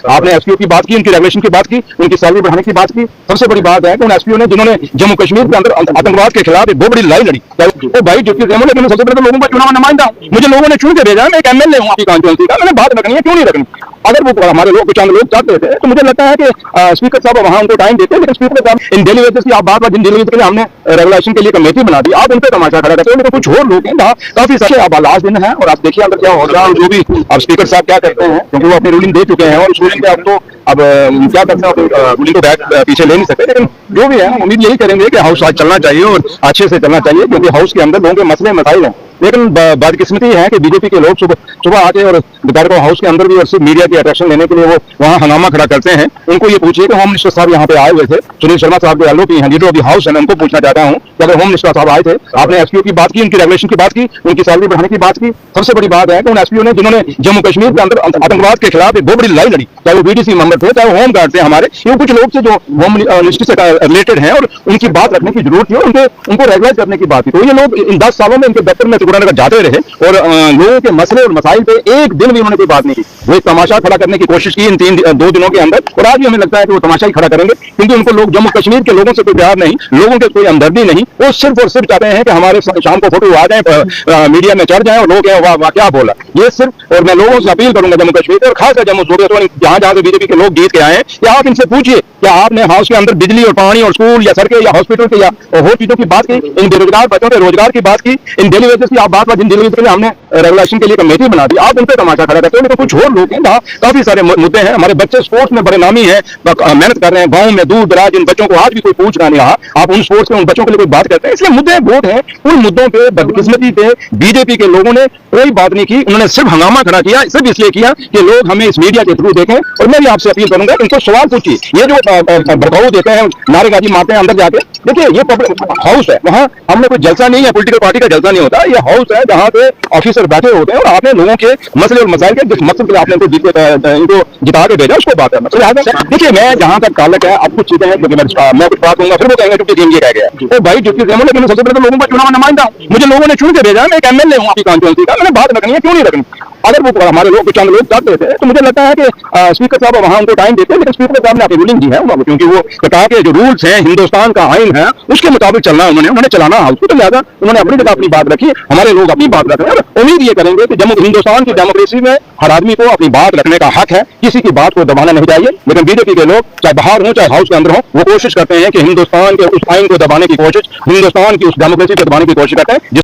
आपने एसपीओ की बात की, उनकी रेगुलेशन की बात की, उनकी सैलरी बढ़ाने की बात की। सबसे बड़ी बात है कि उन एसपीओ ने जिन्होंने जम्मू कश्मीर के अंदर आतंकवाद के खिलाफ एक बहुत बड़ी लड़ाई लड़ी। तो भाई डिप्टी सीएम, लेकिन सबसे पहले तो लोगों का चुनाव नुमाइंदा हूं, मुझे लोगों ने चुन के भेजा है, मैं एक एमएलए हूं आपकी कॉन्स्टिट्यूंसी का, मैंने बात रखनी है, क्यों नहीं रखनी। अगर वो हमारे लोग चंद लोग चाहते थे तो मुझे लगता है कि स्पीकर साहब वहां उनको टाइम देते, लेकिन स्पीकर साहब इन डेली वेजेस की आप बात जिन डेली वेजेस के लिए हमने रेगुलेशन के लिए कमेटी बना दी, आप उन पर तमाशा खड़ा करते हो। लेकिन कुछ और लोग हैं जहाँ काफी सारे अब लास्ट दिन है और आप देखिए अंदर क्या हो रहा है, जो भी अब स्पीकर साहब क्या करते हैं, क्योंकि वो अपनी रूलिंग दे चुके हैं और उस रूलिंग पे अब तो अब क्या करते हैं, रूलिंग को बैक पीछे ले नहीं सकते। लेकिन जो भी है उम्मीद यही करेंगे कि हाउस आज चलना चाहिए और अच्छे से चलना चाहिए, क्योंकि हाउस के अंदर लोगों के मसले मसाइल हैं। लेकिन बदकिस्मती है कि बीजेपी के लोग सुबह आके और दोपहर को हाउस के अंदर भी और सिर्फ मीडिया की अट्रैक्शन लेने के लिए वो वहाँ हंगामा खड़ा करते हैं। उनको ये पूछिए कि होम मिनिस्टर साहब यहाँ पे आए हुए थे, सुनील शर्मा साहब जो एलओपी हैं, लीडर ऑफ द हाउस है, मैं उनको पूछना चाहता हूँ कि अगर होम मिनिस्टर साहब आए थे, आपने एसपीओ की बात की, उनकी रेगुलेशन की बात की, उनकी सैलरी बढ़ाने की बात की। सबसे बड़ी बात है कि उन एसपीओ ने जिन्होंने जम्मू कश्मीर के अंदर आतंकवाद के खिलाफ एक बहुत बड़ी लड़ाई लड़ी, चाहे वो बीडीसी मेंबर थे, चाहे वो होम गार्ड थे हमारे, ये कुछ लोग थे जो होम मिनिस्ट्री से रिलेटेड हैं और उनकी बात रखने की जरूरत थी और उनको रेगुलाइज करने की बात थी। तो ये लोग इन 10 सालों में इनके दफ्तर में त्रिपुरा जाते रहे और लोगों के मसले और मसाइल पे एक दिन भी उन्होंने कोई बात नहीं की। वो एक तमाशा खड़ा करने की कोशिश की इन 2 दिनों के अंदर, और आज भी हमें लगता है कि वो तमाशा ही खड़ा करेंगे, क्योंकि उनको लोग जम्मू कश्मीर के लोगों से कोई प्यार नहीं, लोगों के कोई हमदर्दी नहीं। वो सिर्फ और सिर्फ चाहते हैं कि हमारे शाम को फोटो आ जाए, मीडिया में चढ़ जाए और लोग वाह क्या बोला ये सिर्फ। और मैं लोगों से अपील करूंगा जम्मू कश्मीर के और खासकर जम्मू सूबे जहां जहां से बीजेपी के लोग जीत के आए हैं, कि आप इनसे पूछिए क्या आपने हाउस के अंदर बिजली और पानी और स्कूल या सड़कें या हॉस्पिटल के या और चीजों की बात की, इन बेरोजगार बच्चों के रोजगार की बात की, इन डेली वेजेस की आप बात जिन डेली वेजेस के लिए हमने रेगुलेशन के लिए कमेटी बना दी, आप उन पर तमाशा खड़ा करते हो। लेकिन कुछ और लोग हैं जहाँ काफी सारे मुद्दे हैं। हमारे बच्चे स्पोर्ट्स में बड़े नामी हैं, मेहनत कर रहे हैं, गाँव में दूर दराज इन बच्चों को आज भी कोई पूछ रहा नहीं रहा, आप उन स्पोर्ट्स में उन बच्चों के लिए कोई बात करते हैं। इसलिए मुद्दे बहुत हैं, उन मुद्दों पर बदकिस्मती पे बीजेपी के लोगों ने कोई बात नहीं की। उन्होंने सिर्फ हंगामा खड़ा किया, सिर्फ इसलिए किया कि लोग हमें इस मीडिया के थ्रू देखें। और मैं भी आपसे अपील करूंगा, इनको सवाल पूछिए, ये जो भड़काऊ देते हैं, नारेबाजी मारते हैं अंदर जाके, देखिए ये हाउस है, वहाँ हमने कोई जलसा नहीं है, पॉलिटिकल पार्टी का जलसा नहीं होता, ये हाउस है जहाँ पे ऑफिसर बैठे होते हैं और आपने लोगों के मसले और मसाइल के जिस मकसद के आपने इनको जिता के भेजा उसको बात करना। देखिए मैं जहां तक ताल्लुक है, अब कुछ चीजें हैं क्योंकि मैं कुछ बात कहूंगा फिर वो कहेंगे डिप्टी सीएम ये कह गया। तो भाई डिप्टी सीएम, लेकिन सबसे पहले तो लोगों का चुनाव नुमाइंदा हूं, मुझे लोगों ने चुन के भेजा है, मैं एक एमएलए हूं आपकी कॉन्स्टिट्यूंसी का, मैंने बात रखनी है, क्यों नहीं रखनी। अगर वो हमारे लोग चंद लोग चाहते थे तो मुझे लगता है कि स्पीकर साहब वहां उनको टाइम देते, लेकिन स्पीकर साहब ने अपनी रूलिंग दी है, क्योंकि वो कहा के जो रूल्स हैं, हिंदुस्तान का आइन है, उसके मुताबिक चलना उन्होंने चलाना हाउस को, तो लिहाजा उन्होंने अपनी जगह अपनी बात रखी, हमारे लोग अपनी बात रख रहे हैं। उम्मीद ये करेंगे कि हिंदुस्तान की डेमोक्रेसी में हर आदमी को अपनी बात रखने का हक है, किसी की बात को दबाना नहीं चाहिए। लेकिन बीजेपी के लोग चाहे बाहर हो चाहे हाउस के अंदर हो, वो कोशिश करते हैं कि हिंदुस्तान के उस आइन को दबाने की कोशिश, हिंदुस्तान की उस डेमोक्रेसी को दबाने की कोशिश करते हैं।